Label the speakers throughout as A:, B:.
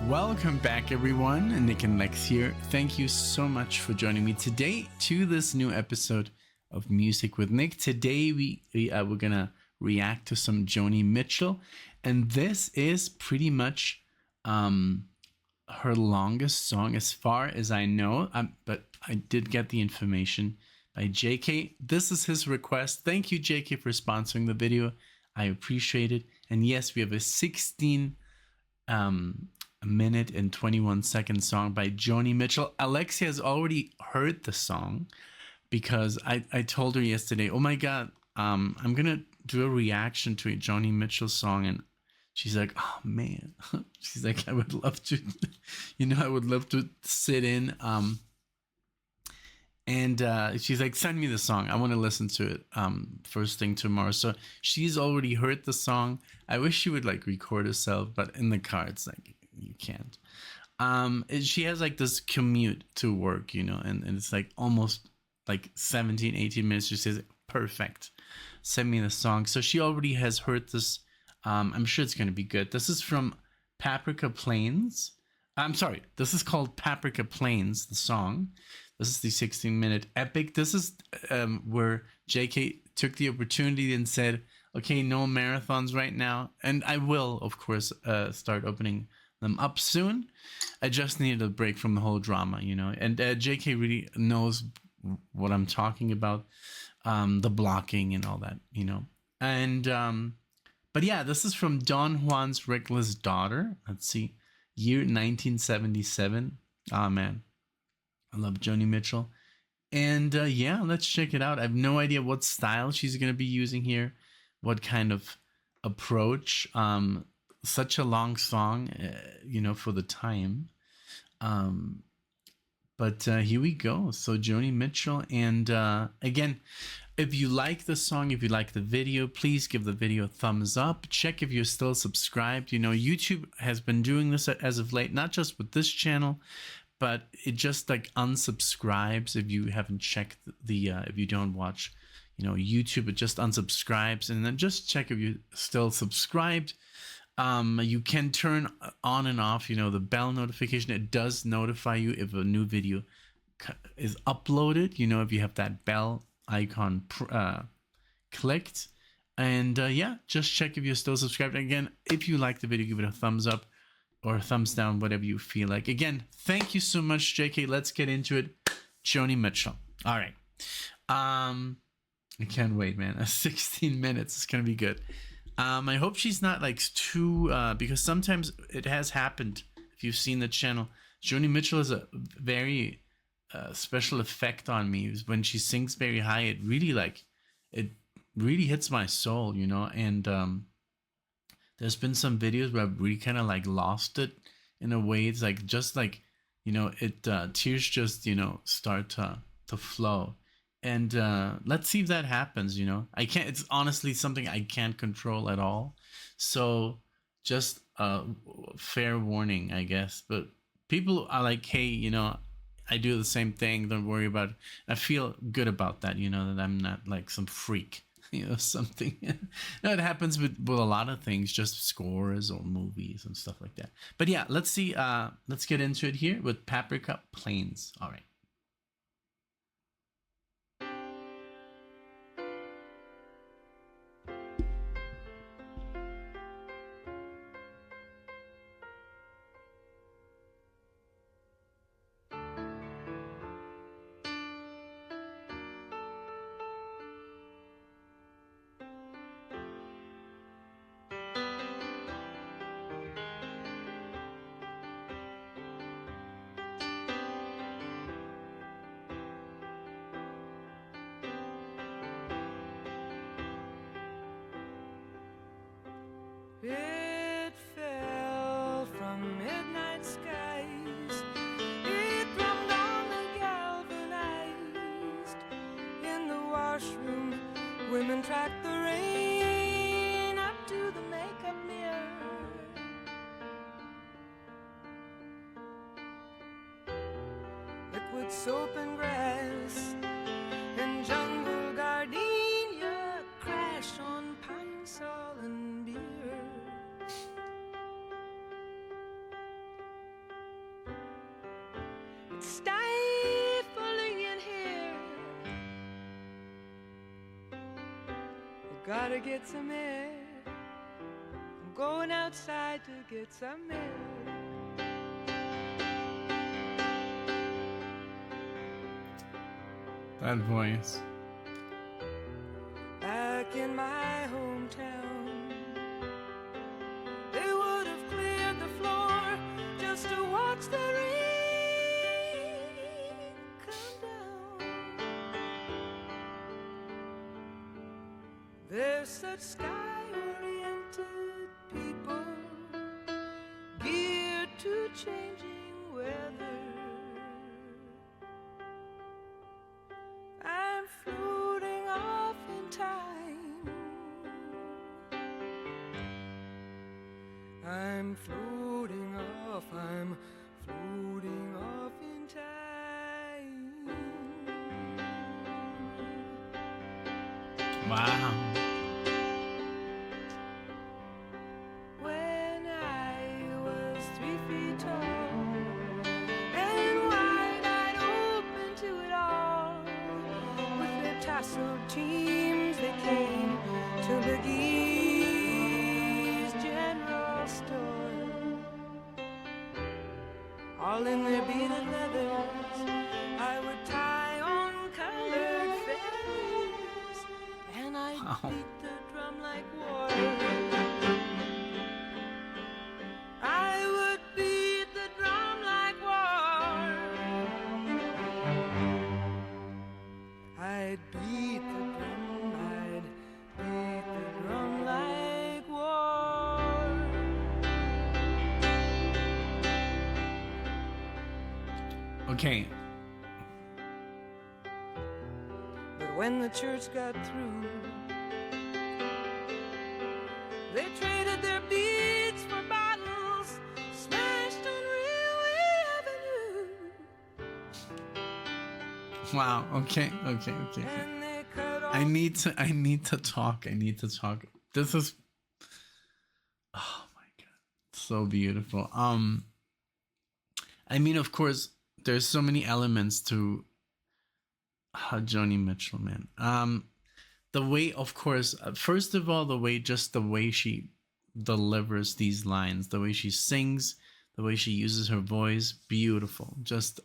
A: Welcome back, everyone. Nick and Lex here. Thank you so much for joining me today to this new episode of Music with Nick. Today we're gonna react to some Joni Mitchell, and this is pretty much her longest song as far as I know. But I did get the information by JK. This is his request. Thank you, JK, for sponsoring the video. I appreciate it. And yes, we have a 16 minute and 21-second song by Joni Mitchell. Alexia has already heard the song because I told her yesterday, oh my God, I'm gonna do a reaction to a Joni Mitchell song, and she's like, oh man, she's like, I would love to, I would love to sit in. And she's like, send me the song. I want to listen to it first thing tomorrow. So she's already heard the song. I wish she would like record herself, but in the car, it's like, you can't. She has like this commute to work, and it's like almost like 17, 18 minutes. She says, perfect. Send me the song. So she already has heard this. I'm sure it's going to be good. This is from Paprika Plains. I'm sorry. This is called Paprika Plains, the song. This is the 16-minute epic. This is where JK took the opportunity and said, okay, no marathons right now. And I will, of course, start opening them up soon. I just needed a break from the whole drama, And JK really knows what I'm talking about, the blocking and all that, And, but yeah, this is from Don Juan's Reckless Daughter. Let's see. Year 1977. Oh, man. I love Joni Mitchell. And yeah, let's check it out. I have no idea what style she's going to be using here. What kind of approach. Such a long song, for the time. But here we go. So Joni Mitchell. And again, if you like the song, if you like the video, please give the video a thumbs up. Check if you're still subscribed. YouTube has been doing this as of late, not just with this channel, but it just like unsubscribes if you haven't checked if you don't watch, YouTube, it just unsubscribes. And then just check if you're still subscribed. You can turn on and off, the bell notification. It does notify you if a new video is uploaded, if you have that bell icon clicked. And yeah, just check if you're still subscribed. Again, if you like the video, give it a thumbs up or a thumbs down, whatever you feel like. Again, thank you so much, JK. Let's get into it. Joni Mitchell. All right. I can't wait, man. 16 minutes. It's going to be good. I hope she's not like too, because sometimes it has happened. If you've seen the channel, Joni Mitchell has a very special effect on me. When she sings very high, it really hits my soul, and there's been some videos where I've really kind of like lost it in a way. It's like, just like, tears just, start to flow. And let's see if that happens, I can't, it's honestly something I can't control at all. So just fair warning, I guess. But people are like, hey, I do the same thing. Don't worry about it. I feel good about that, that I'm not like some freak, something. No, it happens with a lot of things, just scores or movies and stuff like that. But yeah, let's see. Let's get into it here with Paprika Plains. All right.
B: It fell from midnight skies. It drummed on the galvanized. In the washroom, women tracked the rain up to the makeup mirror. Liquid soap and grass and jungle gardenia crash on pine sol and beer. It's stifling in here. You gotta get some air. I'm going outside to get some air.
A: That voice.
B: Back in my hometown, they would have cleared the floor just to watch the rain come down. They're such sky-oriented people, geared to changing weather. I'm floating off in time. I'm floating off, I'm floating off in time.
A: Wow.
B: When I was 3 feet tall and wide-eyed open to it all, with their tasseled teams they came to McGee's general store. All in their beaded leathers, I would tie on colored feathers, and I'd beat the drum like war. I would beat the drum like war. I'd beat the drum, I'd beat the drum like war.
A: Okay.
B: But when the church got through, they traded their beads for bottles smashed on Railway Avenue.
A: Wow. Okay. Okay. Okay.
B: And they cut off
A: I need to talk. I need to talk. This is, oh my god, so beautiful. I mean, of course, there's so many elements to Joni Mitchell, man. The way, of course, first of all, the way she delivers these lines, the way she sings, the way she uses her voice, beautiful. Just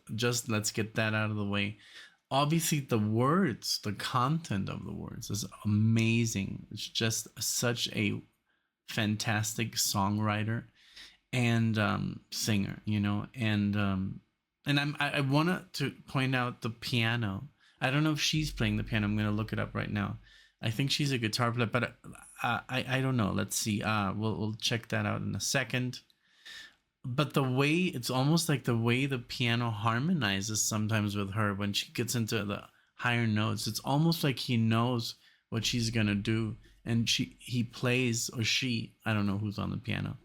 A: let's get that out of the way. Obviously, the words, the content of the words is amazing. It's just such a fantastic songwriter and singer, you know. And I wanted to point out the piano. I don't know if she's playing the piano. I'm gonna look it up right now. I think she's a guitar player, but I don't know. Let's see. We'll check that out in a second. But the way, it's almost like the way the piano harmonizes sometimes with her when she gets into the higher notes. It's almost like he knows what she's gonna do, and he plays, or she, I don't know who's on the piano.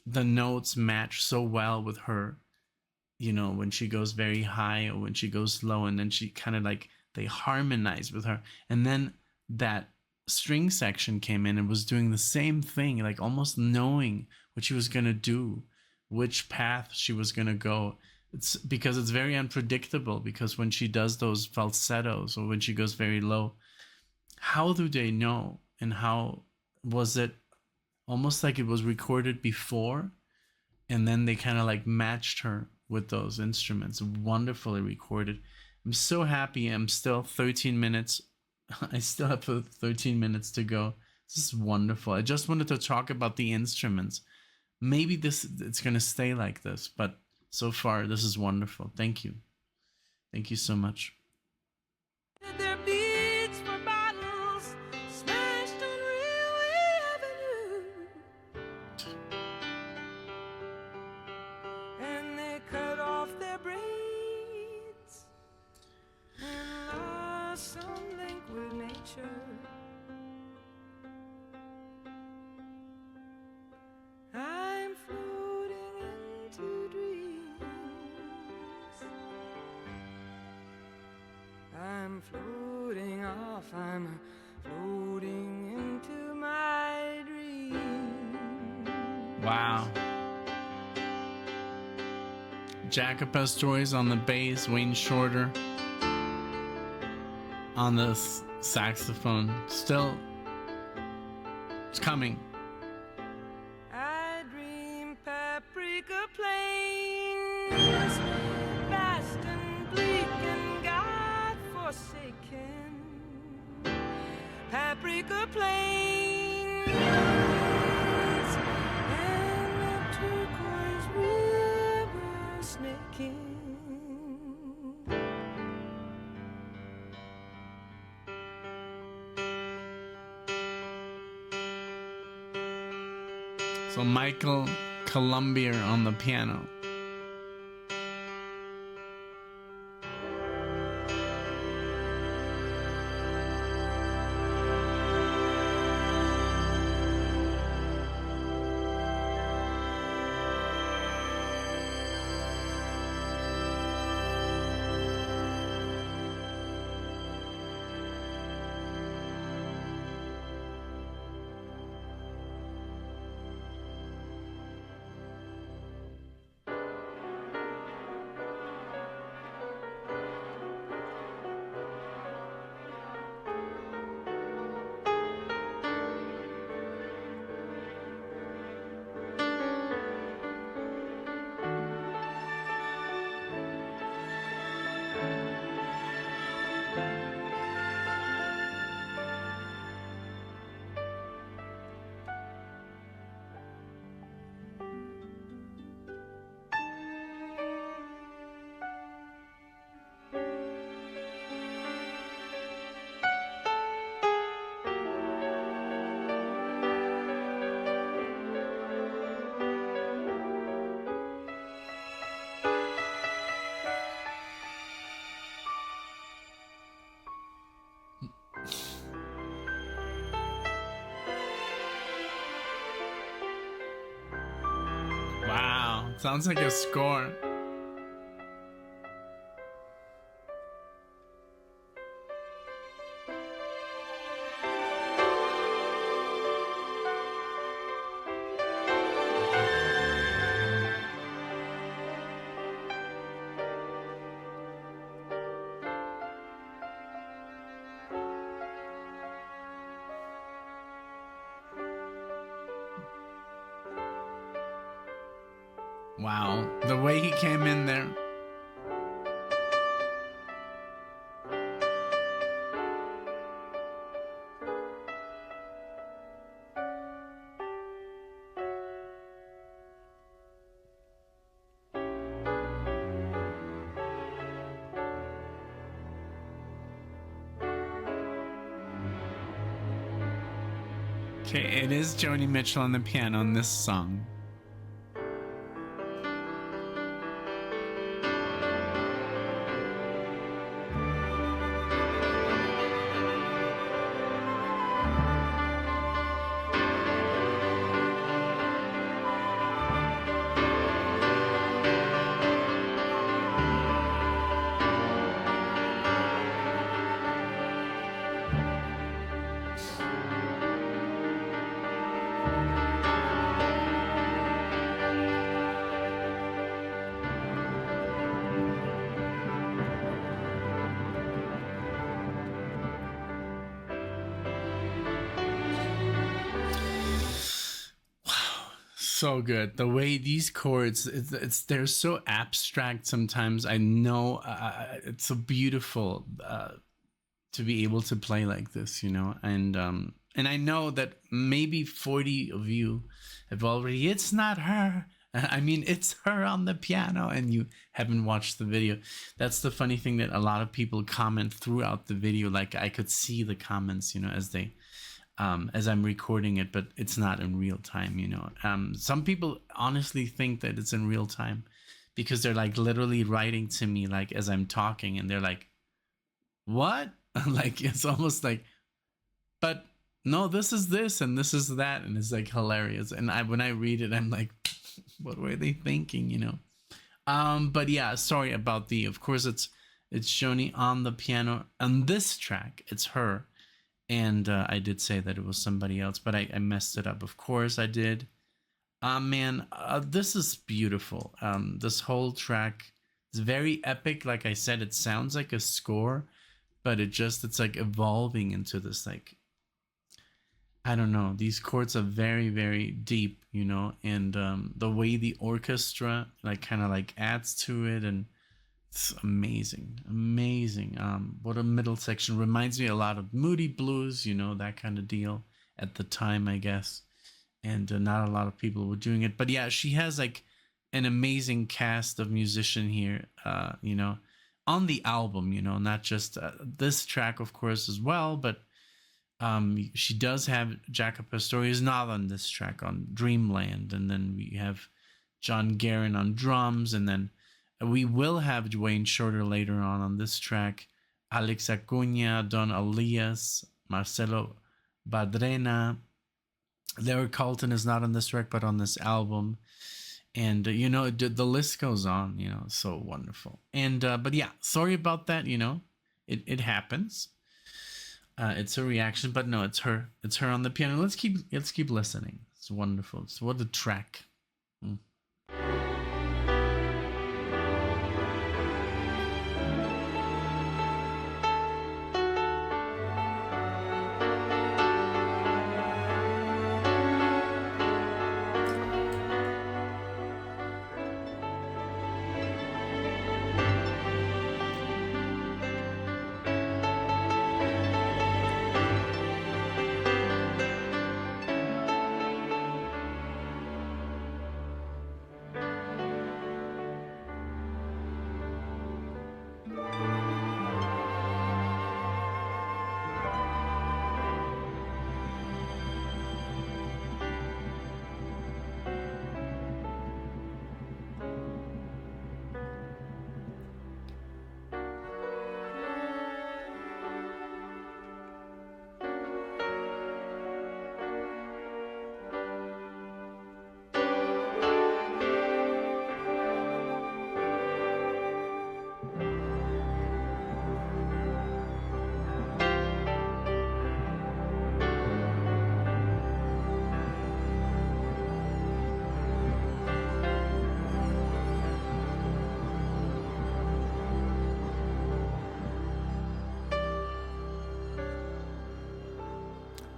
A: The notes match so well with her, you know, when she goes very high or when she goes low, and then she kind of like, they harmonize with her. And then that string section came in and was doing the same thing, like almost knowing what she was gonna do, which path she was gonna go. It's because it's very unpredictable, because when she does those falsettos or when she goes very low, how do they know? And how was it almost like it was recorded before, and then they kind of like matched her with those instruments, wonderfully recorded. I'm so happy. I'm still 13 minutes. I still have 13 minutes to go. This is wonderful. I just wanted to talk about the instruments. Maybe it's going to stay like this, but so far this is wonderful. Thank you. Thank you so much.
B: their beads for bottles smashed on Railway Avenue. And they cut off their braids and lost some link with nature. I'm floating into dreams. I'm floating off, I'm floating into my dreams.
A: Wow. Jacob Pastorius on the bass, Wayne Shorter on the saxophone. Still, it's coming.
B: I dream paprika plains, vast and bleak and God-forsaken. Paprika plains and a turquoise river snaking.
A: So Michael Colombier on the piano. Wow, sounds like a score. Wow, the way he came in there. Okay, it is Joni Mitchell on the piano on this song. So good. The way these chords, they're so abstract sometimes. I know it's so beautiful to be able to play like this, you know. And I know that maybe 40 of you have already. It's not her. I mean, it's her on the piano, and you haven't watched the video. That's the funny thing, that a lot of people comment throughout the video. Like, I could see the comments, you know, as I'm recording it, but it's not in real time, you know. Some people honestly think that it's in real time because they're like literally writing to me like as I'm talking, and they're like, what? Like, it's almost like, but no, this is this and this is that, and it's like hilarious. And when I read it, I'm like, what were they thinking, you know? But yeah, sorry about of course it's Joni on the piano. On this track, it's her. And I did say that it was somebody else, but I messed it up. Of course I did. Man, this is beautiful. This whole track is very epic. Like I said, it sounds like a score, but it's like evolving into this, like, I don't know. These chords are very, very deep, you know, and the way the orchestra like kind of like adds to it, and it's amazing, amazing. What a middle section reminds me a lot of Moody Blues, you know, that kind of deal at the time, I guess. And not a lot of people were doing it, but yeah, she has like an amazing cast of musician here, you know, on the album, you know, not just this track, of course, as well, but she does have Jacob Pastorius not on this track, on Dreamland, and then we have John Guerin on drums, and then we will have Dwayne Shorter later on this track, Alex Acuna, Don Alias, Marcelo Badrena. Larry Carlton is not on this track, but on this album. And, you know, the list goes on, you know, so wonderful. And, but yeah, sorry about that, you know, it happens. It's a reaction, but no, it's her. It's her on the piano. Let's keep listening. It's wonderful. It's what a track. Mm.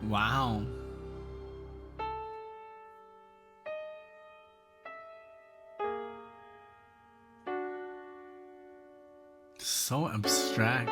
A: Wow. So abstract.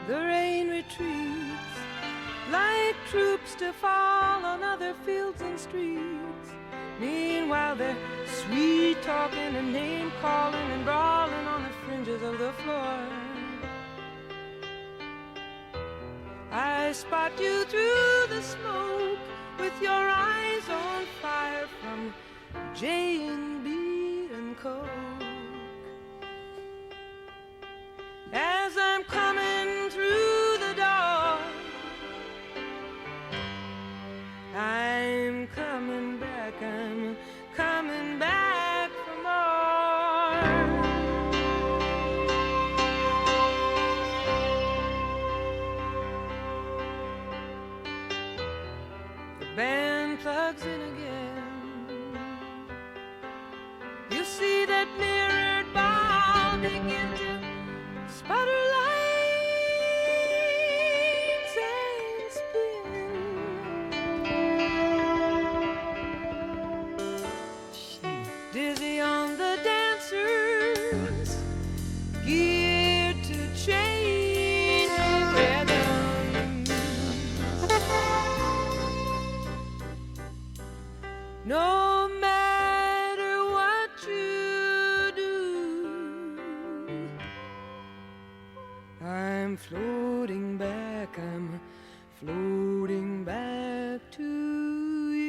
B: the rain retreats like troops to fall on other fields and streets. Meanwhile they're sweet talking and name calling and brawling on the fringes of the floor. I spot you through the smoke with your eyes on fire from J&B and Coke. As I'm coming through the door, I'm coming back for more. The band plugs in again. You see that mirrored ball begin to sputter lights and spin. Dizzy on the dancers, geared to changing rhythms. No matter what you do, I'm floating back to you.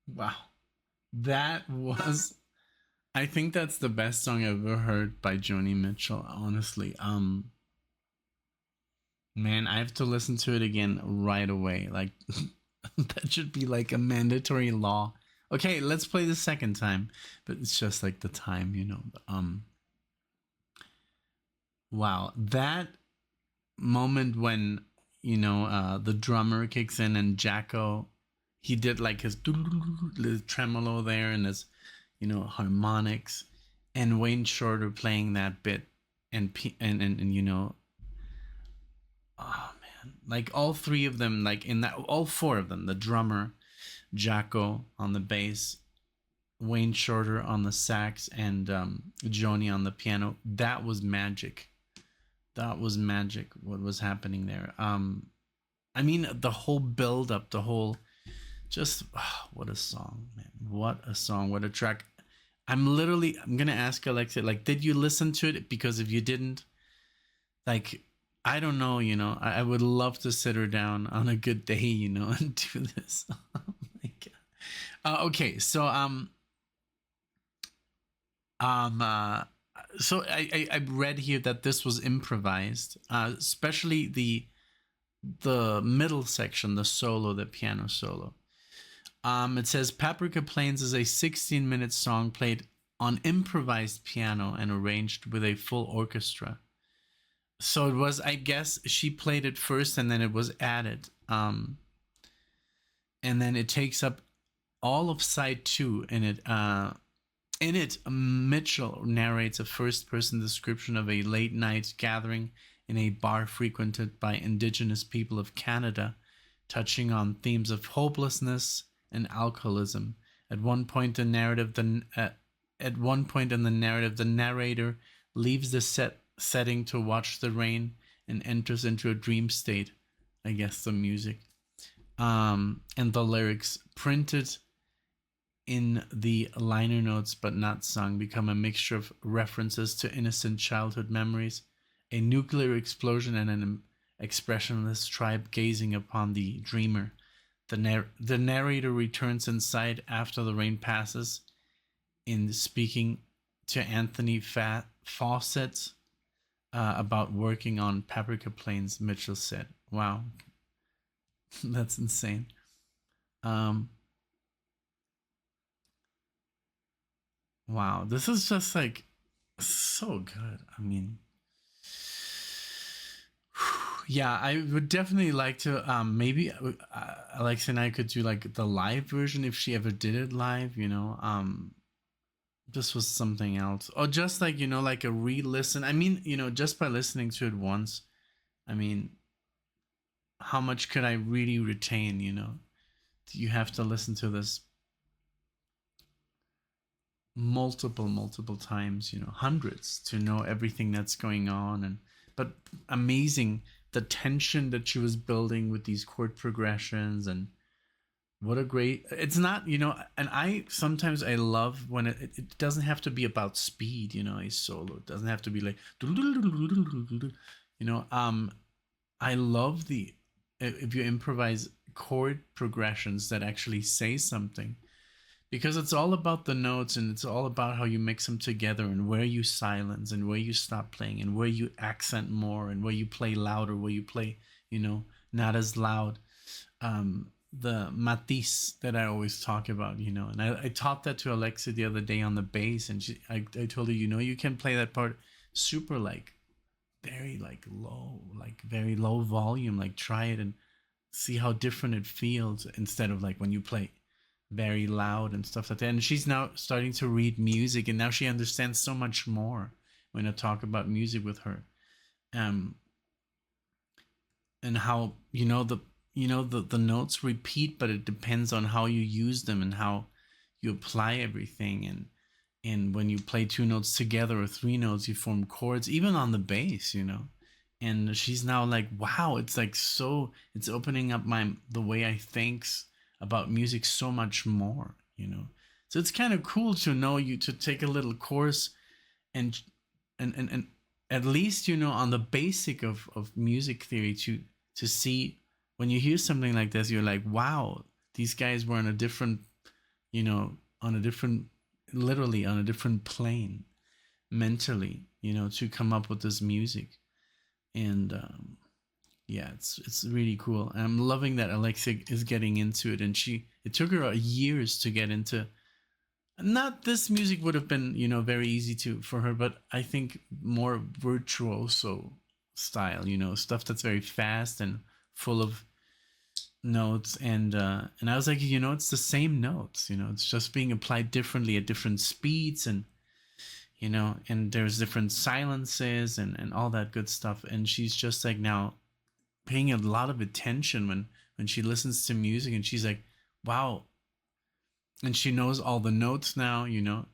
A: Wow. That was, I think that's the best song I've ever heard by Joni Mitchell, honestly. Man, I have to listen to it again right away. Like that should be like a mandatory law. Okay, let's play the second time, but it's just like the time, you know. Wow, that moment when the drummer kicks in and Jacko, he did like his little tremolo there and his harmonics, and Wayne Shorter playing that bit, and you know, oh man, like all three of them, like in that, all four of them, the drummer, Jacko on the bass, Wayne Shorter on the sax, and Joni on the piano. That was magic. That was magic. What was happening there? I mean, the whole build up, the whole, just what a song, man! What a song! What a track! I'm gonna ask Alexa, like, did you listen to it? Because if you didn't, like, I don't know, you know, I would love to sit her down on a good day, you know, and do this. Oh my god. Okay, so um uh so I read here that this was improvised, especially the middle section, the solo, the piano solo. It says Paprika Plains is a 16-minute song played on improvised piano and arranged with a full orchestra. So it was, I guess, she played it first and then it was added. And then it takes up all of side two, and in it, Mitchell narrates a first-person description of a late-night gathering in a bar frequented by Indigenous people of Canada, touching on themes of hopelessness and alcoholism. At one point in the narrative, the narrator leaves the setting to watch the rain and enters into a dream state. I guess the music, and the lyrics, printed in the liner notes but not sung, become a mixture of references to innocent childhood memories, a nuclear explosion, and an expressionless tribe gazing upon the dreamer. The narrator returns inside after the rain passes, in speaking to Anthony Fawcett about working on Paprika Plains. Mitchell said, "Wow, that's insane." Wow, this is just like so good. I mean, yeah, I would definitely like to. Maybe Alexa and I could do like the live version if she ever did it live. You know, this was something else, or just like, you know, like a re-listen. I mean, you know, just by listening to it once, I mean, how much could I really retain? You know, you have to listen to this multiple times, you know, hundreds, to know everything that's going on. And but amazing, the tension that she was building with these chord progressions. And what a great, it's not, you know, and I sometimes I love when it doesn't have to be about speed, you know, a solo, it doesn't have to be like, you know. I love the, if you improvise chord progressions that actually say something, because it's all about the notes, and it's all about how you mix them together, and where you silence and where you stop playing, and where you accent more, and where you play louder, where you play, you know, not as loud. The matisse that I always talk about, you know, and I taught that to Alexa the other day on the bass, and I told her, you know, you can play that part super, like, very like low, like very low volume, like try it and see how different it feels, instead of like when you play very loud and stuff like that. And she's now starting to read music, and now she understands so much more when I talk about music with her. um and how, you know, the notes repeat, but it depends on how you use them and how you apply everything. And when you play two notes together or three notes, you form chords, even on the bass, you know. And she's now like, wow, it's like, so it's opening up the way I think about music so much more, you know. So it's kind of cool to know, you to take a little course, and and at least, you know, on the basic of music theory, to see, when you hear something like this, you're like, wow, these guys were on a different, you know, on a different, literally on a different plane mentally, you know, to come up with this music. And yeah, it's really cool. And I'm loving that Alexa is getting into it, and it took her years to get into. Not this music would have been, you know, very easy to for her, but I think more virtuoso style, you know, stuff that's very fast and full of notes. And I was like, you know, it's the same notes, you know, it's just being applied differently at different speeds. And you know, and there's different silences and all that good stuff. And she's just like now paying a lot of attention when she listens to music, and she's like, wow. And she knows all the notes now, you know.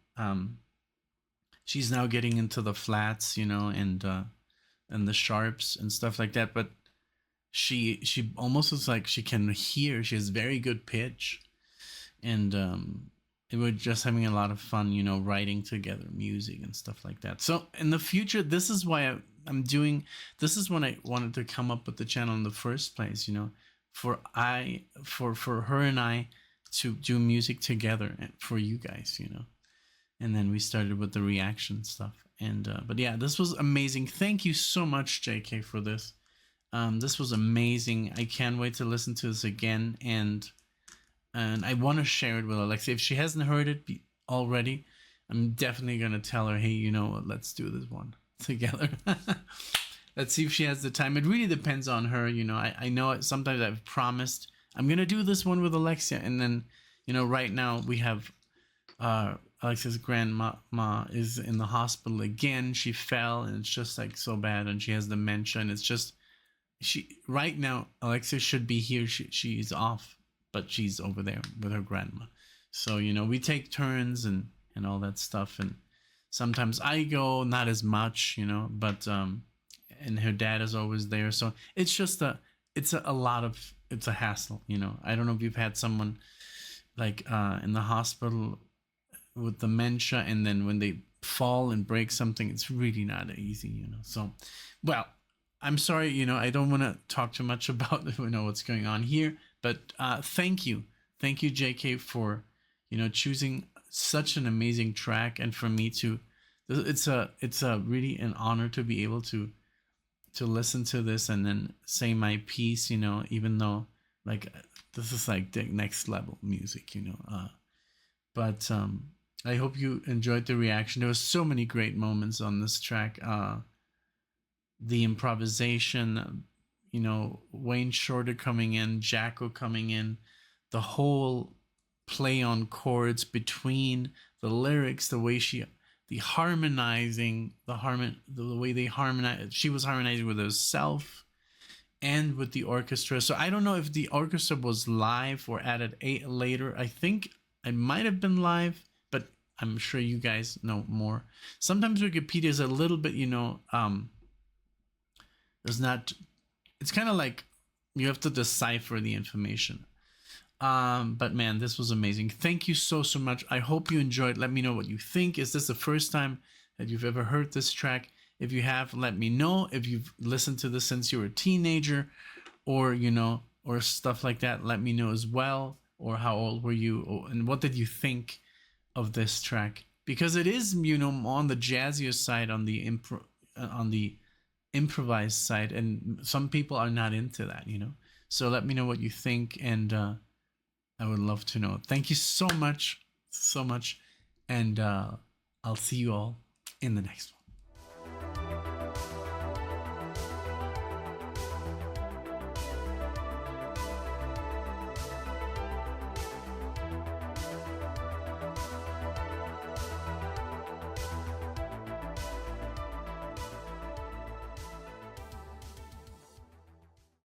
A: She's now getting into the flats, you know, and the sharps and stuff like that. But she almost is like she can hear. She has very good pitch, and we're just having a lot of fun, you know, writing together music and stuff like that. So in the future, this is why I'm doing. This is when I wanted to come up with the channel in the first place, you know, for her and I to do music together for you guys, you know. And then we started with the reaction stuff. And but yeah, this was amazing. Thank you so much, JK, for this. This was amazing. I can't wait to listen to this again, and I want to share it with Alexa. If she hasn't heard it already, I'm definitely gonna tell her, hey, you know what? Let's do this one together. Let's see if she has the time. It really depends on her, you know. I know sometimes I've promised I'm gonna do this one with Alexia, and then, you know, right now we have Alexia's grandma is in the hospital again. She fell, and it's just like so bad, and she has dementia, and it's just right now Alexia should be here. She's off, but she's over there with her grandma. So, you know, we take turns and all that stuff, and sometimes I go, not as much, you know, but and her dad is always there. So it's just a hassle, you know. I don't know if you've had someone like in the hospital with dementia, and then when they fall and break something, it's really not easy, you know. So, well, I'm sorry, you know, I don't want to talk too much about, you know, what's going on here, but thank you, JK, for, you know, choosing such an amazing track, and for me to, it's a really an honor to be able to listen to this and then say my piece, you know, even though like this is like the next level music, you know. But I hope you enjoyed the reaction. There was so many great moments on this track. The improvisation, you know, Wayne Shorter coming in, Jacko coming in, the whole play on chords between the lyrics, the way the harmonizing, the way they harmonize. She was harmonizing with herself and with the orchestra. So I don't know if the orchestra was live or added later. I think it might have been live, but I'm sure you guys know more. Sometimes Wikipedia is a little bit, you know, there's not, it's kind of like you have to decipher the information. But man, this was amazing. Thank you so much. I hope you enjoyed. Let me know what you think. Is this the first time that you've ever heard this track? If you have, let me know. If you've listened to this since you were a teenager, or, you know, or stuff like that, let me know as well. Or how old were you, and what did you think of this track? Because it is, you know, on the jazzier side, on the improvised side, and some people are not into that, you know. So let me know what you think, and I would love to know. Thank you so much, and I'll see you all in the next one.